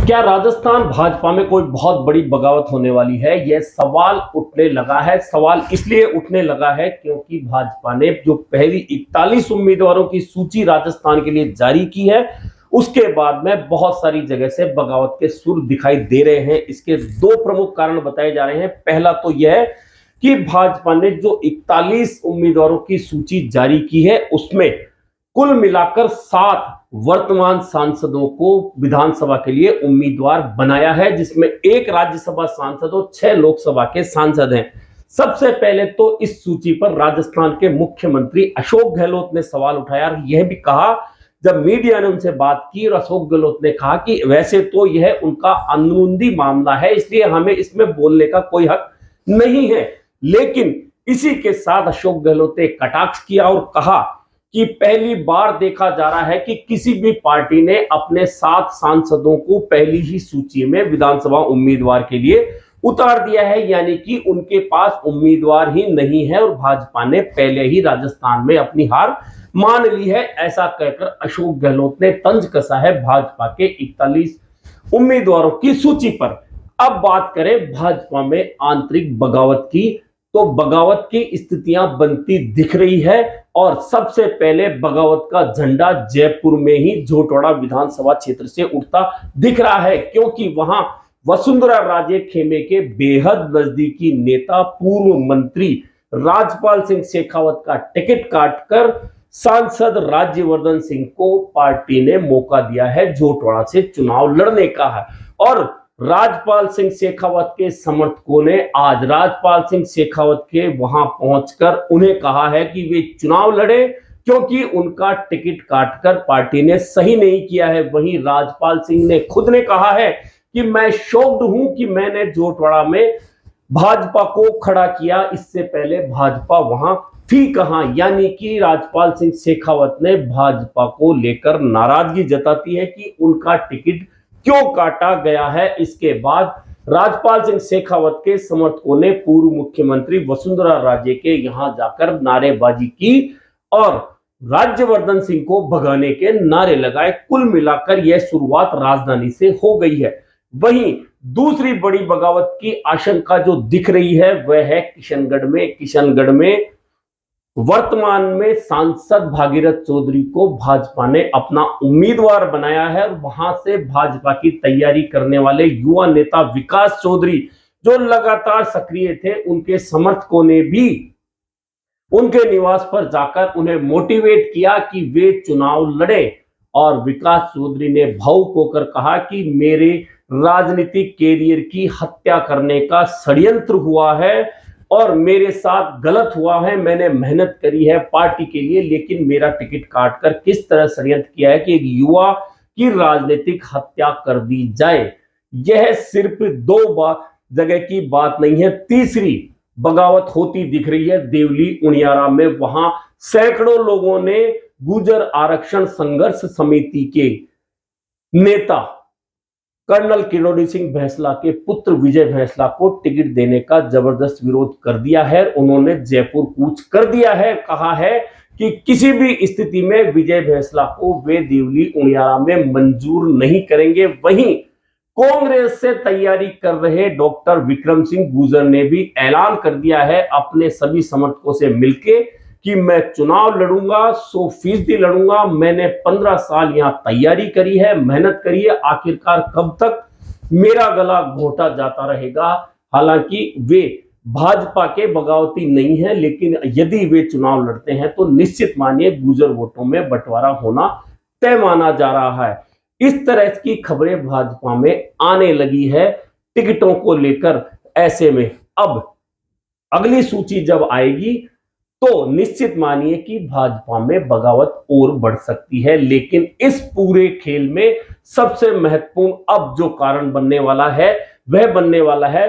क्या राजस्थान भाजपा में कोई बहुत बड़ी बगावत होने वाली है? यह सवाल उठने लगा है। सवाल इसलिए उठने लगा है क्योंकि भाजपा ने जो पहली 41 उम्मीदवारों की सूची राजस्थान के लिए जारी की है, उसके बाद में बहुत सारी जगह से बगावत के सुर दिखाई दे रहे हैं। इसके दो प्रमुख कारण बताए जा रहे हैं। पहला तो यह है कि भाजपा ने जो 41 उम्मीदवारों की सूची जारी की है, उसमें कुल मिलाकर 7 वर्तमान सांसदों को विधानसभा के लिए उम्मीदवार बनाया है, जिसमें एक राज्यसभा सांसद और 6 लोकसभा के सांसद हैं। सबसे पहले तो इस सूची पर राजस्थान के मुख्यमंत्री अशोक गहलोत ने सवाल उठाया और यह भी कहा, जब मीडिया ने उनसे बात की और अशोक गहलोत ने कहा कि वैसे तो यह उनका कानूनी मामला है, इसलिए हमें इसमें बोलने का कोई हक नहीं है। लेकिन इसी के साथ अशोक गहलोत ने कटाक्ष किया और कहा कि पहली बार देखा जा रहा है कि किसी भी पार्टी ने अपने 7 सांसदों को पहली ही सूची में विधानसभा उम्मीदवार के लिए उतार दिया है, यानी कि उनके पास उम्मीदवार ही नहीं है और भाजपा ने पहले ही राजस्थान में अपनी हार मान ली है। ऐसा कहकर अशोक गहलोत ने तंज कसा है भाजपा के 41 उम्मीदवारों की सूची पर। अब बात करें भाजपा में आंतरिक बगावत की, तो बगावत की स्थितियां बनती दिख रही है और सबसे पहले बगावत का झंडा जयपुर में ही झोटवाड़ा विधानसभा क्षेत्र से उठता दिख रहा है, क्योंकि वहां वसुंधरा राजे खेमे के बेहद नजदीकी नेता पूर्व मंत्री राजपाल सिंह शेखावत का टिकट काटकर सांसद राज्यवर्धन सिंह को पार्टी ने मौका दिया है झोटवाड़ा से चुनाव लड़ने का है। और राजपाल सिंह शेखावत के समर्थकों ने आज राजपाल सिंह शेखावत के वहां पहुंचकर उन्हें कहा है कि वे चुनाव लड़े, क्योंकि उनका टिकट काटकर पार्टी ने सही नहीं किया है। वहीं राजपाल सिंह ने खुद ने कहा है कि मैं शॉक्ड हूं कि मैंने झोटवाड़ा में भाजपा को खड़ा किया, इससे पहले भाजपा वहां थी कहां। यानी कि राजपाल सिंह शेखावत ने भाजपा को लेकर नाराजगी जताती है कि उनका टिकट क्यों काटा गया है। इसके बाद राजपाल सिंह शेखावत के समर्थकों ने पूर्व मुख्यमंत्री वसुंधरा राजे के यहां जाकर नारेबाजी की और राज्यवर्धन सिंह को भगाने के नारे लगाए। कुल मिलाकर यह शुरुआत राजधानी से हो गई है। वहीं दूसरी बड़ी बगावत की आशंका जो दिख रही है वह है किशनगढ़ में वर्तमान में सांसद भागीरथ चौधरी को भाजपा ने अपना उम्मीदवार बनाया है और वहां से भाजपा की तैयारी करने वाले युवा नेता विकास चौधरी जो लगातार सक्रिय थे, उनके समर्थकों ने भी उनके निवास पर जाकर उन्हें मोटिवेट किया कि वे चुनाव लड़े। और विकास चौधरी ने भावुक होकर कहा कि मेरे राजनीतिक कैरियर की हत्या करने का षड्यंत्र हुआ है और मेरे साथ गलत हुआ है। मैंने मेहनत करी है पार्टी के लिए, लेकिन मेरा टिकट काटकर किस तरह षड्यंत्र किया है कि एक युवा की राजनीतिक हत्या कर दी जाए। यह सिर्फ दो जगह की बात नहीं है, तीसरी बगावत होती दिख रही है देवली उनियारा में। वहां सैकड़ों लोगों ने गुर्जर आरक्षण संघर्ष समिति के नेता कर्नल किरोड़ी सिंह भैंसला के पुत्र विजय भैंसला को टिकट देने का जबरदस्त विरोध कर दिया है। उन्होंने जयपुर कूच कर दिया है। कहा है कि किसी भी स्थिति में विजय भैंसला को वे देवली उनियारा में मंजूर नहीं करेंगे। वहीं कांग्रेस से तैयारी कर रहे डॉक्टर विक्रम सिंह गुर्जर ने भी ऐलान कर दिया है अपने सभी समर्थकों से मिलकर कि मैं चुनाव लड़ूंगा, 100% लड़ूंगा। मैंने 15 साल यहां तैयारी करी है, मेहनत करी है, आखिरकार कब तक मेरा गला घोटा जाता रहेगा। हालांकि वे भाजपा के बगावती नहीं है, लेकिन यदि वे चुनाव लड़ते हैं तो निश्चित मानिए गुर्जर वोटों में बंटवारा होना तय माना जा रहा है। इस तरह की खबरें भाजपा में आने लगी है टिकटों को लेकर। ऐसे में अब अगली सूची जब आएगी तो निश्चित मानिए कि भाजपा में बगावत और बढ़ सकती है। लेकिन इस पूरे खेल में सबसे महत्वपूर्ण अब जो कारण बनने वाला है वह बनने वाला है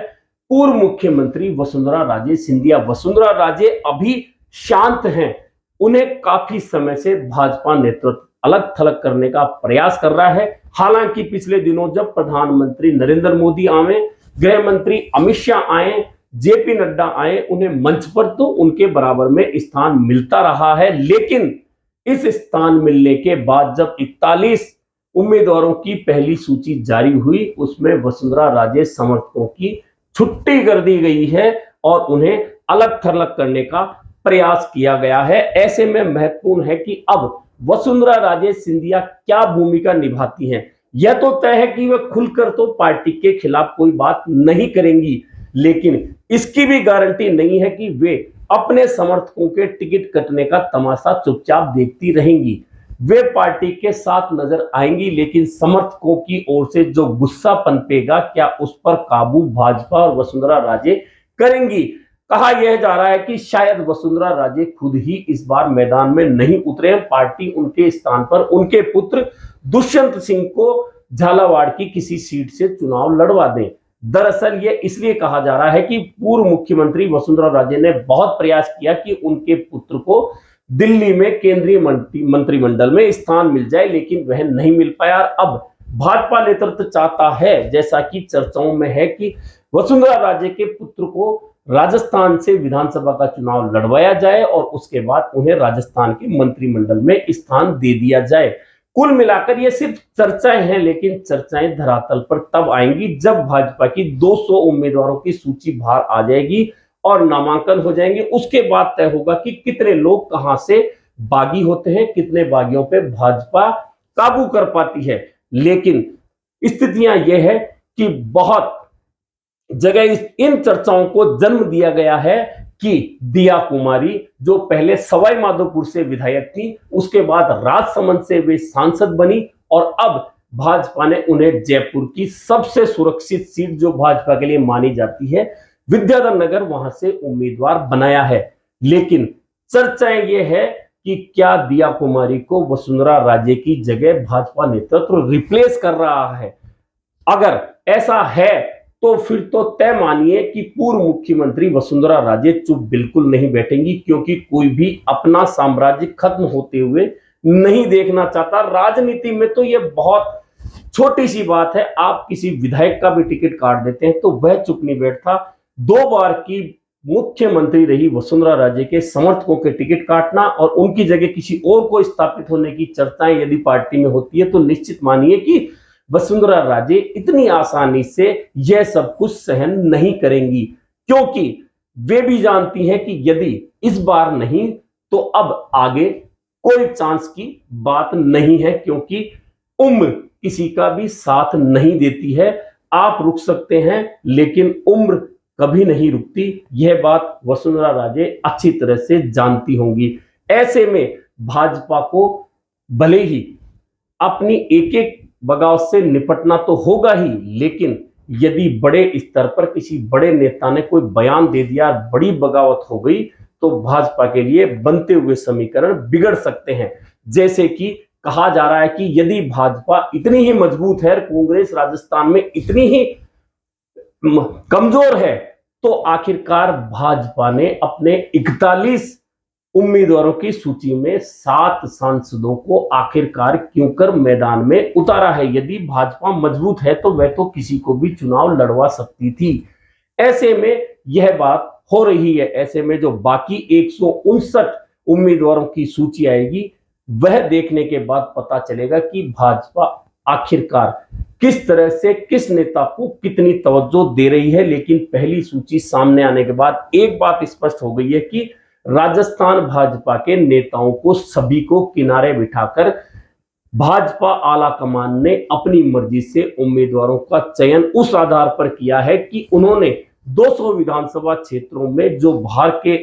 पूर्व मुख्यमंत्री वसुंधरा राजे सिंधिया। वसुंधरा राजे अभी शांत हैं, उन्हें काफी समय से भाजपा नेतृत्व अलग थलग करने का प्रयास कर रहा है। हालांकि पिछले दिनों जब प्रधानमंत्री नरेंद्र मोदी आए, गृह मंत्री अमित शाह आए, जेपी नड्डा आए, उन्हें मंच पर तो उनके बराबर में स्थान मिलता रहा है। लेकिन इस स्थान मिलने के बाद जब 41 उम्मीदवारों की पहली सूची जारी हुई, उसमें वसुंधरा राजे समर्थकों की छुट्टी कर दी गई है और उन्हें अलग थलग करने का प्रयास किया गया है। ऐसे में महत्वपूर्ण है कि अब वसुंधरा राजे सिंधिया क्या भूमिका निभाती हैं। यह तो तय है कि वे खुलकर तो पार्टी के खिलाफ कोई बात नहीं करेंगी, लेकिन इसकी भी गारंटी नहीं है कि वे अपने समर्थकों के टिकट कटने का तमाशा चुपचाप देखती रहेंगी। वे पार्टी के साथ नजर आएंगी, लेकिन समर्थकों की ओर से जो गुस्सा पनपेगा, क्या उस पर काबू भाजपा और वसुंधरा राजे करेंगी। कहा यह जा रहा है कि शायद वसुंधरा राजे खुद ही इस बार मैदान में नहीं उतरे, पार्टी उनके स्थान पर उनके पुत्र दुष्यंत सिंह को झालावाड़ की किसी सीट से चुनाव लड़वा दें। दरअसल ये इसलिए कहा जा रहा है कि पूर्व मुख्यमंत्री वसुंधरा राजे ने बहुत प्रयास किया कि उनके पुत्र को दिल्ली में केंद्रीय मंत्रिमंडल में स्थान मिल जाए, लेकिन वह नहीं मिल पाया। अब भाजपा नेतृत्व चाहता है, जैसा कि चर्चाओं में है, कि वसुंधरा राजे के पुत्र को राजस्थान से विधानसभा का चुनाव लड़वाया जाए और उसके बाद उन्हें राजस्थान के मंत्रिमंडल में स्थान दे दिया जाए। कुल मिलाकर ये सिर्फ चर्चाएं हैं, लेकिन चर्चाएं धरातल पर तब आएंगी जब भाजपा की 200 उम्मीदवारों की सूची बाहर आ जाएगी और नामांकन हो जाएंगे। उसके बाद तय होगा कि कितने लोग कहां से बागी होते हैं, कितने बागियों पे भाजपा काबू कर पाती है। लेकिन स्थितियां यह है कि बहुत जगह इन चर्चाओं को जन्म दिया गया है कि दिया कुमारी, जो पहले सवाई माधोपुर से विधायक थी, उसके बाद राजसमंद से वे सांसद बनी और अब भाजपा ने उन्हें जयपुर की सबसे सुरक्षित सीट, जो भाजपा के लिए मानी जाती है, विद्याधर नगर, वहां से उम्मीदवार बनाया है। लेकिन चर्चाएं ये है कि क्या दिया कुमारी को वसुंधरा राजे की जगह भाजपा नेतृत्व रिप्लेस कर रहा है। अगर ऐसा है तो फिर तो तय मानिए कि पूर्व मुख्यमंत्री वसुंधरा राजे चुप बिल्कुल नहीं बैठेंगी, क्योंकि कोई भी अपना साम्राज्य खत्म होते हुए नहीं देखना चाहता। राजनीति में तो यह बहुत छोटी सी बात है, आप किसी विधायक का भी टिकट काट देते हैं तो वह चुप नहीं बैठता। 2 बार की मुख्यमंत्री रही वसुंधरा राजे के समर्थकों के टिकट काटना और उनकी जगह किसी और को स्थापित होने की चर्चाएं यदि पार्टी में होती है, तो निश्चित मानिए कि वसुंधरा राजे इतनी आसानी से यह सब कुछ सहन नहीं करेंगी, क्योंकि वे भी जानती हैं कि यदि इस बार नहीं तो अब आगे कोई चांस की बात नहीं है, क्योंकि उम्र किसी का भी साथ नहीं देती है। आप रुक सकते हैं, लेकिन उम्र कभी नहीं रुकती। यह बात वसुंधरा राजे अच्छी तरह से जानती होंगी। ऐसे में भाजपा को भले ही अपनी एक एक बगावत से निपटना तो होगा ही, लेकिन यदि बड़े स्तर पर किसी बड़े नेता ने कोई बयान दे दिया, बड़ी बगावत हो गई, तो भाजपा के लिए बनते हुए समीकरण बिगड़ सकते हैं। जैसे कि कहा जा रहा है कि यदि भाजपा इतनी ही मजबूत है, कांग्रेस राजस्थान में इतनी ही कमजोर है, तो आखिरकार भाजपा ने अपने 41 उम्मीदवारों की सूची में 7 सांसदों को आखिरकार क्यों कर मैदान में उतारा है। यदि भाजपा मजबूत है तो वह तो किसी को भी चुनाव लड़वा सकती थी। ऐसे में यह बात हो रही है। ऐसे में जो बाकी 159 उम्मीदवारों की सूची आएगी, वह देखने के बाद पता चलेगा कि भाजपा आखिरकार किस तरह से किस नेता को कितनी तवज्जो दे रही है। लेकिन पहली सूची सामने आने के बाद एक बात स्पष्ट हो गई है कि राजस्थान भाजपा के नेताओं को सभी को किनारे बिठाकर भाजपा आला कमान ने अपनी मर्जी से उम्मीदवारों का चयन उस आधार पर किया है कि उन्होंने 200 विधानसभा क्षेत्रों में जो बाहर के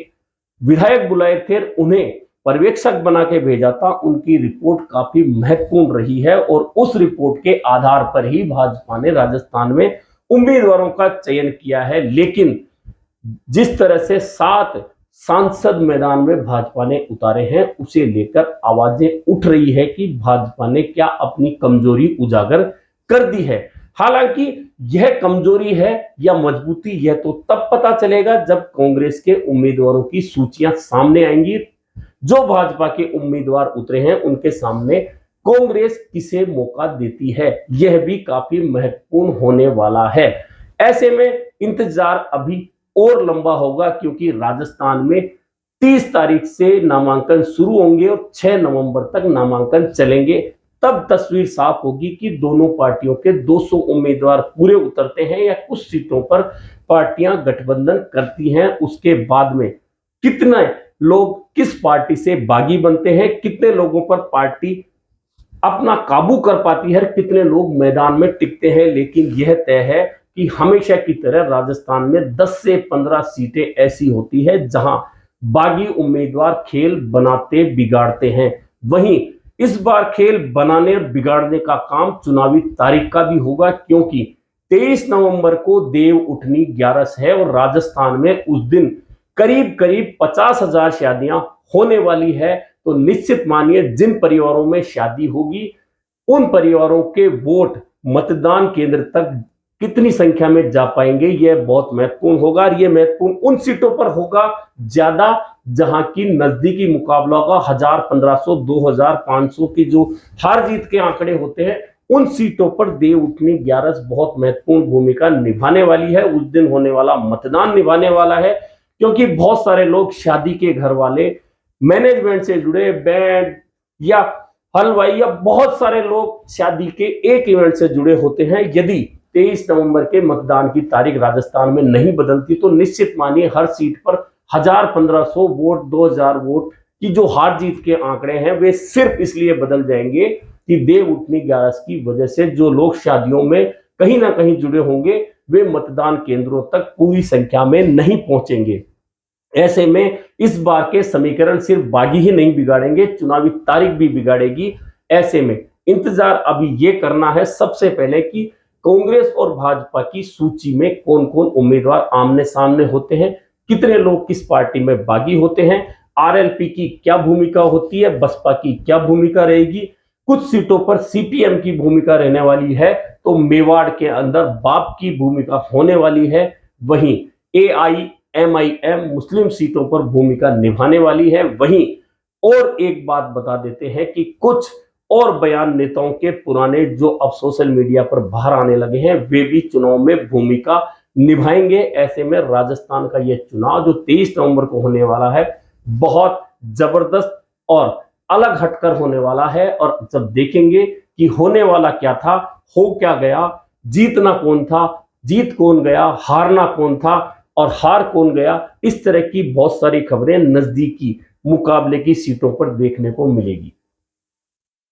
विधायक बुलाए थे, उन्हें पर्यवेक्षक बना के भेजा था। उनकी रिपोर्ट काफी महत्वपूर्ण रही है और उस रिपोर्ट के आधार पर ही भाजपा ने राजस्थान में उम्मीदवारों का चयन किया है। लेकिन जिस तरह से 7 सांसद मैदान में भाजपा ने उतारे हैं, उसे लेकर आवाजें उठ रही है कि भाजपा ने क्या अपनी कमजोरी उजागर कर दी है। हालांकि यह कमजोरी है या मजबूती, यह तो तब पता चलेगा जब कांग्रेस के उम्मीदवारों की सूचियां सामने आएंगी। जो भाजपा के उम्मीदवार उतरे हैं, उनके सामने कांग्रेस किसे मौका देती है, यह भी काफी महत्वपूर्ण होने वाला है। ऐसे में इंतजार अभी और लंबा होगा, क्योंकि राजस्थान में 30 तारीख से नामांकन शुरू होंगे और 6 नवंबर तक नामांकन चलेंगे। तब तस्वीर साफ होगी कि दोनों पार्टियों के 200 उम्मीदवार पूरे उतरते हैं या कुछ सीटों पर पार्टियां गठबंधन करती हैं। उसके बाद में कितने लोग किस पार्टी से बागी बनते हैं, कितने लोगों पर पार्टी अपना काबू कर पाती है, कितने लोग मैदान में टिकते हैं। लेकिन यह तय है कि हमेशा की तरह राजस्थान में 10 से 15 सीटें ऐसी होती है जहां बागी उम्मीदवार खेल बनाते बिगाड़ते हैं। वहीं इस बार खेल बनाने और बिगाड़ने का काम चुनावी तारीख का भी होगा, क्योंकि 23 नवंबर को देव उठनी 11 है और राजस्थान में उस दिन करीब करीब 50,000 शादियां होने वाली है। तो निश्चित मानिए जिन परिवारों में शादी होगी उन परिवारों के वोट मतदान केंद्र तक कितनी संख्या में जा पाएंगे, यह बहुत महत्वपूर्ण होगा। और यह महत्वपूर्ण उन सीटों पर होगा ज्यादा जहां की नजदीकी मुकाबला होगा। 1000, 1500, 2000, 500 की जो हार जीत के आंकड़े होते हैं उन सीटों पर देव उठनी 11 बहुत महत्वपूर्ण भूमिका निभाने वाली है। उस दिन होने वाला मतदान निभाने वाला है, क्योंकि बहुत सारे लोग शादी के घर वाले, मैनेजमेंट से जुड़े, बैंड या हलवाई या बहुत सारे लोग शादी के एक इवेंट से जुड़े होते हैं। यदि 23 नवंबर के मतदान की तारीख राजस्थान में नहीं बदलती तो निश्चित मानिए हर सीट पर 1000, 1500 वोट, 2000 वोट की जो हार जीत के आंकड़े हैं वे सिर्फ इसलिए बदल जाएंगे कि देव उठनी 11 की वजह से जो लोग शादियों में कहीं ना कहीं जुड़े होंगे वे मतदान केंद्रों तक पूरी संख्या में नहीं पहुंचेंगे। ऐसे में इस बार के समीकरण सिर्फ बागी ही नहीं बिगाड़ेंगे, चुनावी तारीख भी बिगाड़ेगी। ऐसे में इंतजार अभी ये करना है सबसे पहले कि कांग्रेस और भाजपा की सूची में कौन कौन उम्मीदवार आमने सामने होते हैं, कितने लोग किस पार्टी में बागी होते हैं, आरएलपी की क्या भूमिका होती है, बसपा की क्या भूमिका रहेगी, कुछ सीटों पर सीपीएम की भूमिका रहने वाली है, तो मेवाड़ के अंदर बाप की भूमिका होने वाली है। वहीं एआईएमआईएम मुस्लिम सीटों पर भूमिका निभाने वाली है। वहीं और एक बात बता देते हैं कि कुछ और बयान नेताओं के पुराने जो अब सोशल मीडिया पर बाहर आने लगे हैं वे भी चुनाव में भूमिका निभाएंगे। ऐसे में राजस्थान का यह चुनाव जो 23 नवंबर को होने वाला है बहुत जबरदस्त और अलग हटकर होने वाला है। और जब देखेंगे कि होने वाला क्या था, हो क्या गया, जीतना कौन था, जीत कौन गया, हारना कौन था और हार कौन गया, इस तरह की बहुत सारी खबरें नजदीकी मुकाबले की सीटों पर देखने को मिलेगी।